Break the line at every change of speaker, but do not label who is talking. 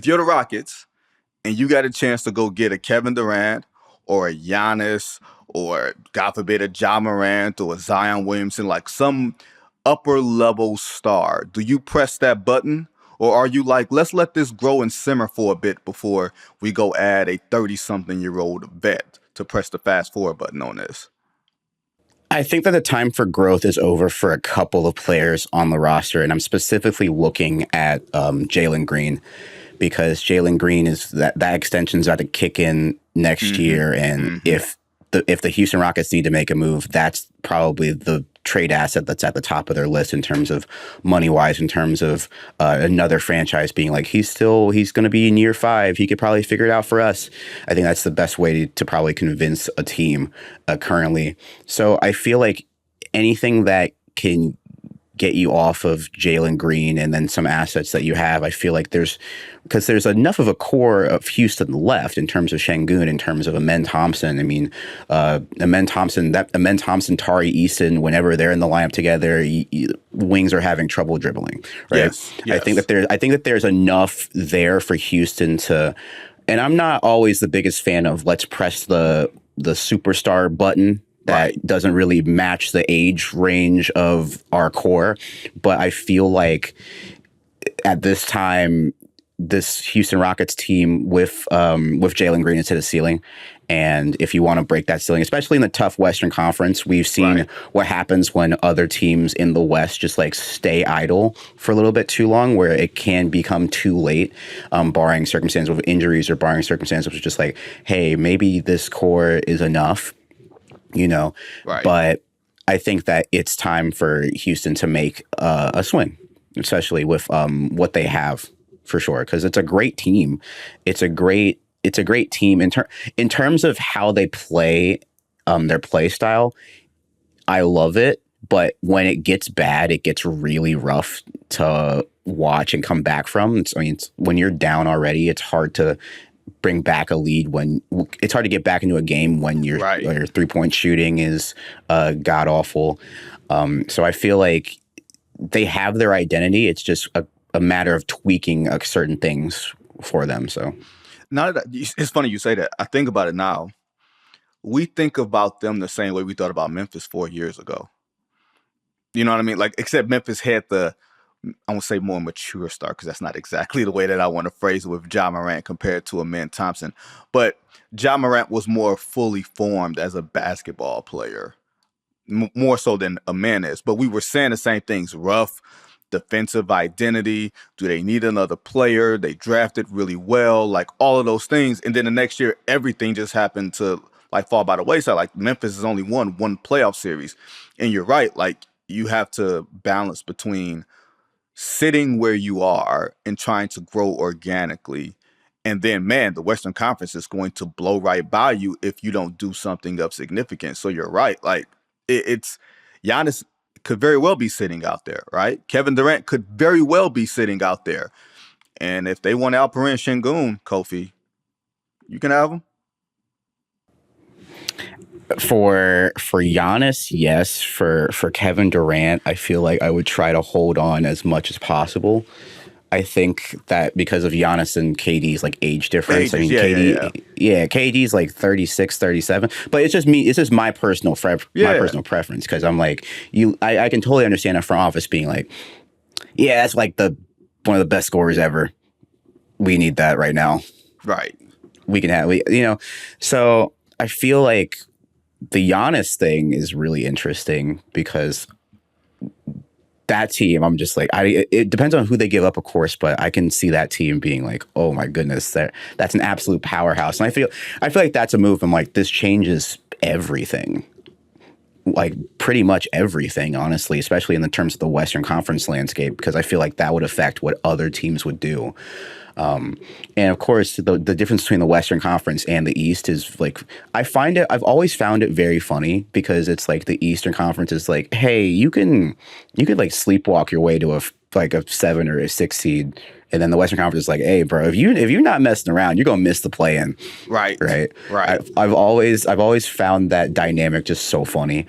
if you're the Rockets and you got a chance to go get a Kevin Durant or a Giannis or God forbid a Ja Morant or a Zion Williamson, like some upper level star, do you press that button? Or are you like, let's let this grow and simmer for a bit before we go add a 30-something-year-old vet to press the fast forward button on this?
I think that the time for growth is over for a couple of players on the roster, and I'm specifically looking at Jalen Green, because Jalen Green is that extension's about to kick in next year, and if the Houston Rockets need to make a move, that's probably the trade asset that's at the top of their list in terms of money wise, in terms of another franchise being like, he's going to be in year 5. He could probably figure it out for us. I think that's the best way to probably convince a team currently. So I feel like anything that can get you off of Jalen Green and then some assets that you have, I feel like because there's enough of a core of Houston left in terms of Şengün, in terms of Amen Thompson. I mean, Amen Thompson, Tari Eason, whenever they're in the lineup together, wings are having trouble dribbling, right?
Yes.
I think that there's enough there for Houston to, and I'm not always the biggest fan of let's press the superstar button that doesn't really match the age range of our core. But I feel like at this time, this Houston Rockets team with Jalen Green has hit a ceiling. And if you want to break that ceiling, especially in the tough Western Conference, we've seen what happens when other teams in the West just like stay idle for a little bit too long, where it can become too late, barring circumstances with injuries or barring circumstances which is just like, hey, maybe this core is enough. But I think that it's time for Houston to make a swing, especially with what they have, for sure, because it's a great team. It's a great team in terms of how they play, their play style. I love it, but when it gets bad, it gets really rough to watch and come back from. When you're down already, it's hard to bring back a lead it's hard to get back into a game when your 3-point shooting is god awful. So I feel like they have their identity. It's just a matter of tweaking certain things for them. So
now that it's funny you say that. I think about it now. We think about them the same way we thought about Memphis 4 years ago. You know what I mean? Like, except Memphis had I won't say more mature start, because that's not exactly the way that I want to phrase it with Ja Morant compared to Amen Thompson. But Ja Morant was more fully formed as a basketball player, more so than Amen is. But we were saying the same things: rough defensive identity. Do they need another player? They drafted really well, like all of those things. And then the next year, everything just happened to like fall by the wayside. Like Memphis has only won one playoff series. And you're right. Like, you have to balance between sitting where you are and trying to grow organically. And then, man, the Western Conference is going to blow right by you if you don't do something of significance. So you're right. Like, it's Giannis could very well be sitting out there, right? Kevin Durant could very well be sitting out there. And if they want Alperen Şengün, Kofie, you can have him.
For Giannis, yes. For Kevin Durant, I feel like I would try to hold on as much as possible. I think that because of Giannis and KD's like age difference. KD's like 36, 37. But it's just me. It's just my personal personal preference, because I'm like, I can totally understand a front office being like, yeah, that's like one of the best scorers ever. We need that right now.
Right.
We can have So I feel like the Giannis thing is really interesting, because that team, I'm just like, it depends on who they give up, of course, but I can see that team being like, oh my goodness, that's an absolute powerhouse. And I feel like that's a move. I'm like, this changes everything, like pretty much everything, honestly, especially in the terms of the Western Conference landscape, because I feel like that would affect what other teams would do. And of course, the difference between the Western Conference and the East is like, I've always found it very funny, because it's like the Eastern Conference is like, hey, you could like sleepwalk your way to a 7 or a 6 seed. And then the Western Conference is like, hey, bro, if you're not messing around, you're gonna miss the play-in.
Right.
I've always found that dynamic just so funny.